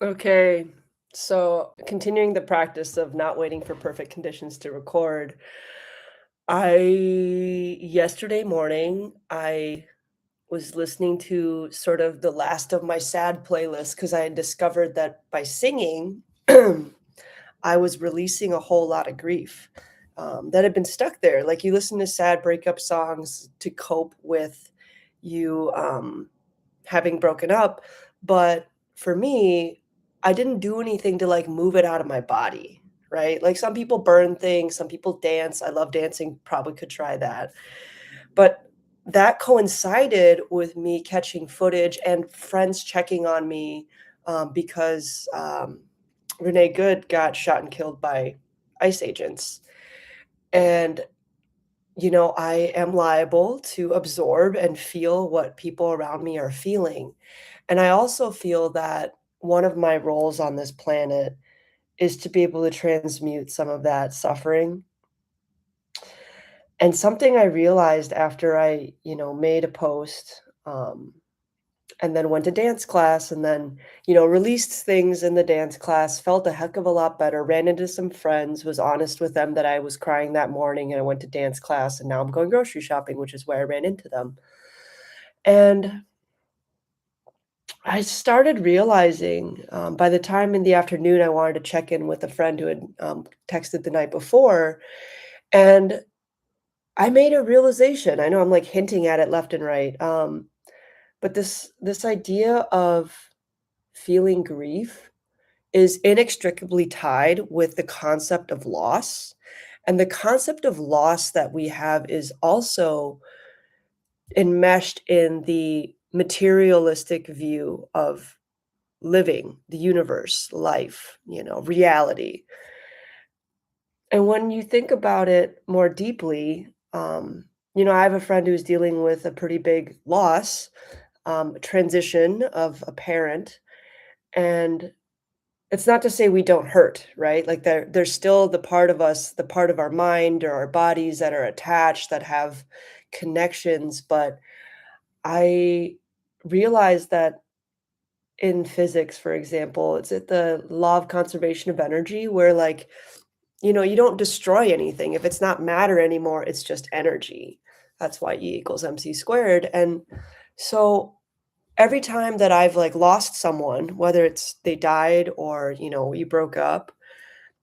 Okay. So, continuing the practice of not waiting for perfect conditions to record, yesterday morning, I was listening to sort of the last of my sad playlist because I had discovered that by singing, I was releasing a whole lot of grief that had been stuck there. Like you listen to sad breakup songs to cope with you having broken up. But for me, I didn't do anything to like move it out of my body, right? Like some people burn things, some people dance. I love dancing, probably could try that. But that coincided with me catching footage and friends checking on me because Renee Good got shot and killed by ICE agents. And I am liable to absorb and feel what people around me are feeling. And I also feel that one of my roles on this planet is to be able to transmute some of that suffering. And something I realized after I made a post, and then went to dance class and then released things in the dance class, felt a heck of a lot better, ran into some friends, was honest with them that I was crying that morning and I went to dance class and now I'm going grocery shopping, which is where I ran into them. And I started realizing, by the time in the afternoon I wanted to check in with a friend who had, texted the night before, and I made a realization. I know I'm, like, hinting at it left and right, but this idea of feeling grief is inextricably tied with the concept of loss, and the concept of loss that we have is also enmeshed in the materialistic view of living, the universe, life, reality. And when you think about it more deeply, I have a friend who's dealing with a pretty big loss, transition of a parent. And it's not to say we don't hurt, right? Like there's still the part of us, the part of our mind or our bodies that are attached that have connections. But I realized that in physics, for example, it's at the law of conservation of energy where you don't destroy anything. If it's not matter anymore, it's just energy. That's why E equals MC squared. And so every time that I've like lost someone, whether it's they died or we broke up,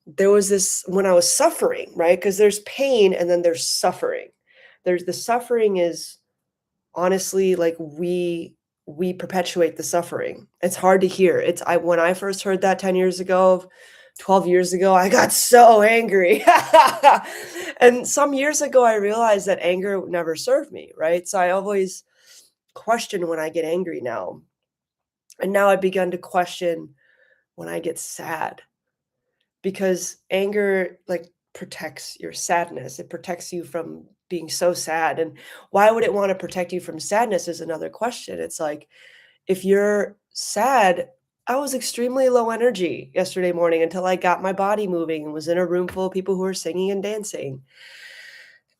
there was this when I was suffering, right? Because there's pain and then there's suffering. There's the suffering is honestly, like, we perpetuate the suffering. It's hard to hear. It's I when I first heard that 10 years ago, 12 years ago, I got so angry. And some years ago, I realized that anger never served me, right? So I always question when I get angry now. And now I've begun to question when I get sad because anger, like, protects your sadness. It protects you from being so sad, and why would it wanna protect you from sadness is another question. It's like, if you're sad I was extremely low energy yesterday morning until I got my body moving and was in a room full of people who were singing and dancing.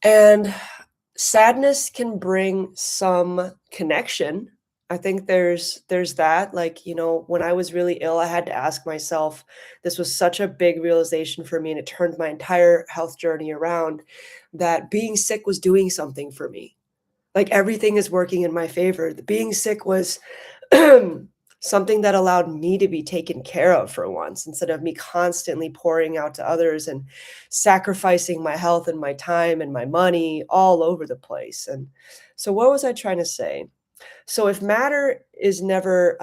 And sadness can bring some connection. I think there's that, like, when I was really ill, I had to ask myself this was such a big realization for me, and it turned my entire health journey around, that being sick was doing something for me. Like, everything is working in my favor. The being sick was something that allowed me to be taken care of for once instead of me constantly pouring out to others and sacrificing my health and my time and my money all over the place. And so what was I trying to say? So if matter is never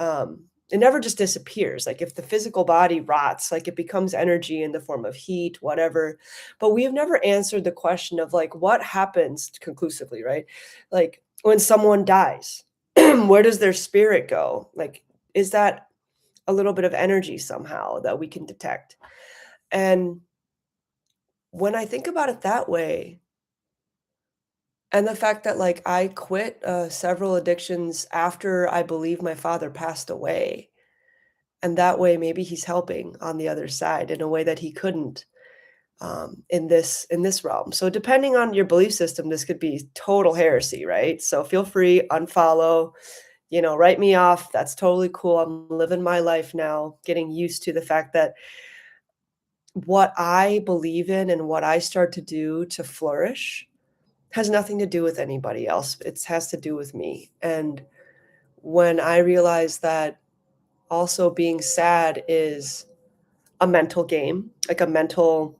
it never just disappears. Like if the physical body rots, like it becomes energy in the form of heat, whatever. But we have never answered the question of like what happens conclusively, right? Like when someone dies, where does their spirit go? Like is that a little bit of energy somehow that we can detect? And when I think about it that way, and the fact that like I quit several addictions after I believe my father passed away, and that way maybe he's helping on the other side in a way that he couldn't in this realm. So depending on your belief system, this could be total heresy, right? So feel free, unfollow, Write me off. That's totally cool. I'm living my life now, getting used to the fact that what I believe in and what I start to do to flourish has nothing to do with anybody else. It has to do with me. And when I realized that also being sad is a mental game, like a mental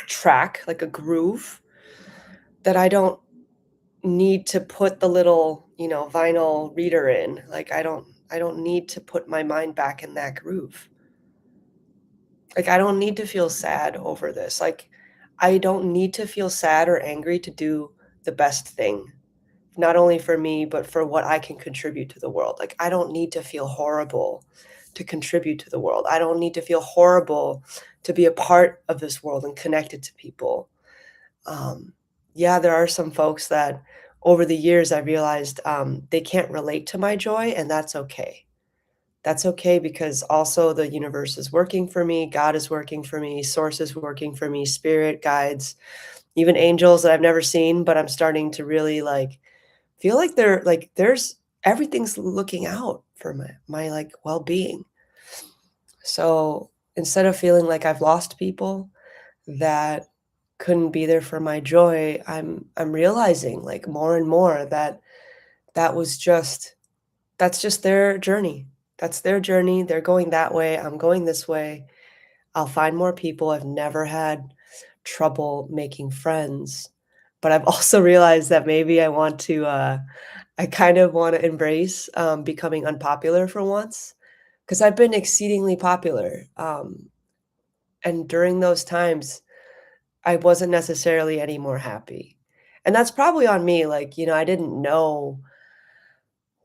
track, like a groove that I don't need to put the little, vinyl reader in. Like I don't need to put my mind back in that groove. Like I don't need to feel sad over this. Like I don't need to feel sad or angry to do the best thing, not only for me, but for what I can contribute to the world. Like I don't need to feel horrible to contribute to the world. I don't need to feel horrible to be a part of this world and connected to people. Um, yeah, there are some folks that over the years I realized they can't relate to my joy, and that's okay. That's okay because also the universe is working for me, God is working for me, source is working for me, spirit guides, even angels that I've never seen, but I'm starting to really like feel like they're like there's everything's looking out for my like well-being. So instead of feeling like I've lost people that couldn't be there for my joy, I'm realizing like more and more that that was just that's just their journey. That's their journey. They're going that way. I'm going this way. I'll find more people. I've never had trouble making friends, but I've also realized that maybe I kind of want to embrace becoming unpopular for once because I've been exceedingly popular. And during those times, I wasn't necessarily any more happy. And that's probably on me. Like, I didn't know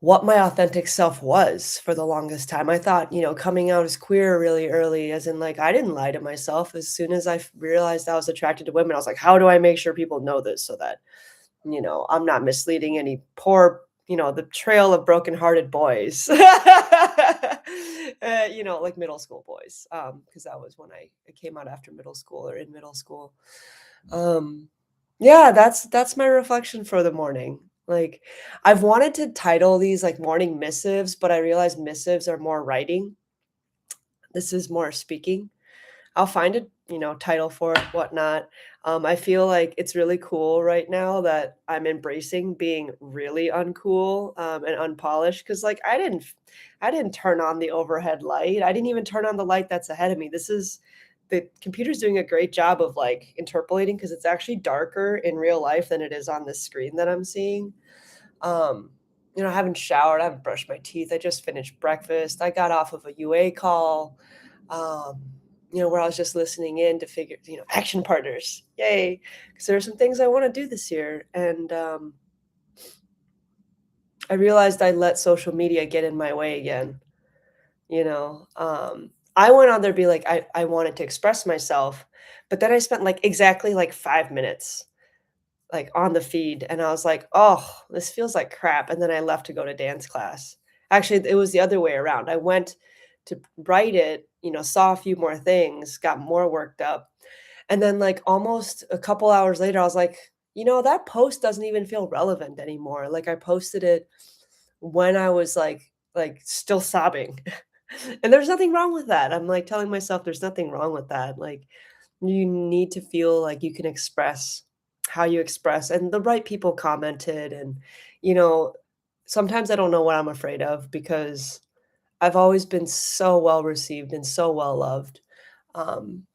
what my authentic self was for the longest time. I thought, coming out as queer really early, as in like I didn't lie to myself. As soon as realized I was attracted to women, I was like, how do I make sure people know this so that, I'm not misleading any poor, the trail of brokenhearted boys. Like middle school boys. Because that was when I came out after middle school or in middle school. Um, yeah, that's my reflection for the morning. Like, I've wanted to title these like morning missives, but I realized missives are more writing. This is more speaking. I'll find a, title for it, whatnot. I feel like it's really cool right now that I'm embracing being really uncool and unpolished because, like, I didn't turn on the overhead light. I didn't even turn on the light that's ahead of me. The computer's doing a great job of like interpolating because it's actually darker in real life than it is on this screen that I'm seeing. Um, I haven't showered, I haven't brushed my teeth. I just finished breakfast. I got off of a UA call, um, where I was just listening in to figure, action partners. Yay. Because there are some things I want to do this year. And I realized I let social media get in my way again. I went on there be like, I wanted to express myself, but then I spent like exactly like 5 minutes like, on the feed, and I was like, "Oh, this feels like crap," and then I left to go to dance class. Actually, it was the other way around. I went to write it, saw a few more things, got more worked up, and then, like, almost a couple hours later, I was like, that post doesn't even feel relevant anymore." Like, I posted it when I was, still sobbing, and there's nothing wrong with that. I'm, like, telling myself there's nothing wrong with that, like, you need to feel like you can express how you express, and the right people commented, and, you know, sometimes I don't know what I'm afraid of because I've always been so well received and so well loved. Um,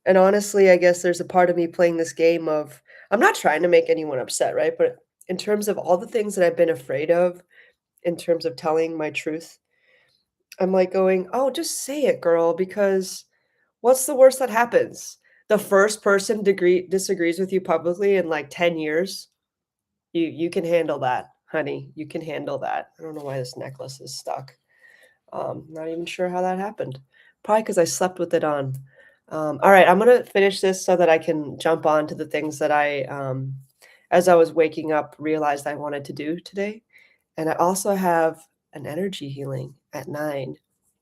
and honestly, I guess there's a part of me playing this game of I'm not trying to make anyone upset, right? But in terms of all the things that I've been afraid of, in terms of telling my truth, I'm like going, "Oh, just say it, girl, because what's the worst that happens? The first person disagrees with you publicly in, like, 10 years? You can handle that, honey, you can handle that." I don't know why this necklace is stuck. Not even sure how that happened. Probably because I slept with it on. Alright, I'm gonna finish this so that I can jump on to the things that as I was waking up, realized I wanted to do today. And I also have an energy healing at 9.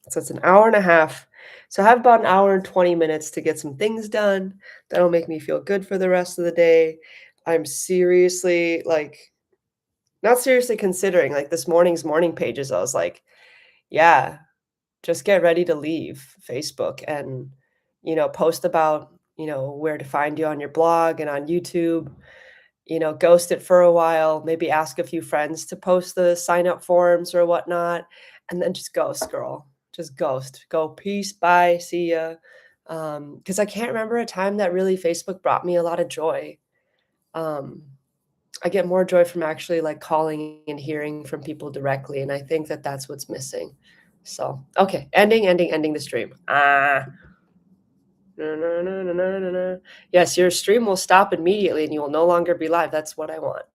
So it's an hour and a half. So I have about an hour and 20 minutes to get some things done that'll make me feel good for the rest of the day. I'm seriously like Not seriously considering, like, this morning's morning pages, I was like, "Yeah, just get ready to leave Facebook and, post about, where to find you on your blog and on YouTube, ghost it for a while, maybe ask a few friends to post the sign up forms or whatnot, and then just ghost, girl. Just ghost. Go, peace, bye, see ya." Because I can't remember a time that really Facebook brought me a lot of joy. Um, I get more joy from actually, like, calling and hearing from people directly, and I think that that's what's missing. So, okay, ending the stream. Ah. Na, na, na, na, na, na, na. Yes, your stream will stop immediately, and you will no longer be live. That's what I want.